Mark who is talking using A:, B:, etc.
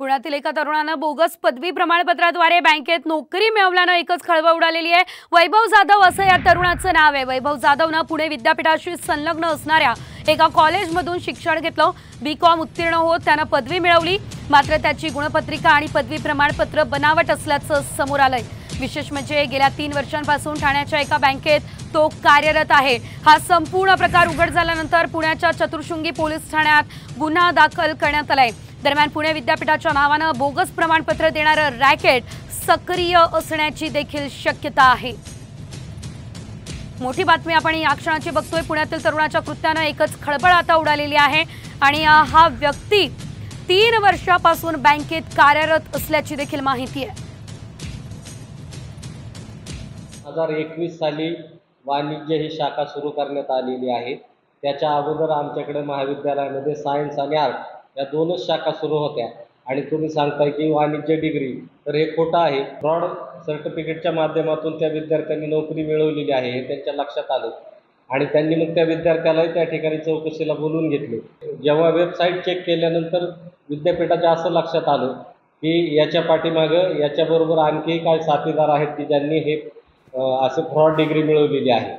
A: पुण्यातील एका तरुणानं बोगस पदवी प्रमाणपत्राद्वारे बँकेत नोकरी मिळवल्यानं एकच खळबळ उडालेली आहे। वैभव जाधव असं या तरुणाचं नाव आहे। वैभव जाधवनं पुणे विद्यापीठाशी संलग्न असणाऱ्या एका कॉलेजमधून शिक्षण घेतलं। बीकॉम उत्तीर्ण होत त्यानं पदवी मिळवली, मात्र त्याची गुणपत्रिका आणि पदवी प्रमाणपत्र बनावट असल्याचं समोर आलंय। विशेष म्हणजे गेल्या 3 वर्षांपासून ठाण्याच्या एका बँकेत तो कार्यरत आहे। हा संपूर्ण प्रकार उघड झाल्यानंतर पुण्याच्या चतुर्शृंगी पोलीस ठाण्यात गुन्हा दाखल करण्यात आलाय। दरम्यान पुणे विद्यापीठाच्या नावानं बोगस प्रमाणपत्र देणारं रॅकेट सक्रिय असण्याची देखील शक्यता आहे। मोठी बातमी आपण या क्षणाची बघतोय। पुण्यातील तरुणाच्या कृत्यानं एकच खळबळ आता उडालेली आहे आणि हा व्यक्ती 3 वर्षापासून बँकेत कार्यरत असल्याची देखील माहिती आहे।
B: 2021 साली वाणिज्य ही शाखा सुरू करण्यात आलेली आहे। त्याच्या अगोदर आमच्याकडे महाविद्यालयामध्ये सायन्स आणि आर्ट या 2च शाखा सुरू होत्या आणि तुम्ही सांगताय की वाणिज्य डिग्री, तर हे खोटं आहे। फ्रॉड सर्टिफिकेटच्या माध्यमातून त्या विद्यार्थ्यांनी नोकरी मिळवलेली आहे हे त्यांच्या लक्षात आलं आणि त्यांनी मग त्या विद्यार्थ्यालाही त्या ठिकाणी चौकशीला बोलवून घेतले। जेव्हा वेबसाईट चेक केल्यानंतर विद्यापीठाच्या असं लक्षात आलं की याच्या पाठीमागं याच्याबरोबर आणखी काय साथीदार आहेत की ज्यांनी हे असे फ्रॉड डिग्री मिळवलेली आहे।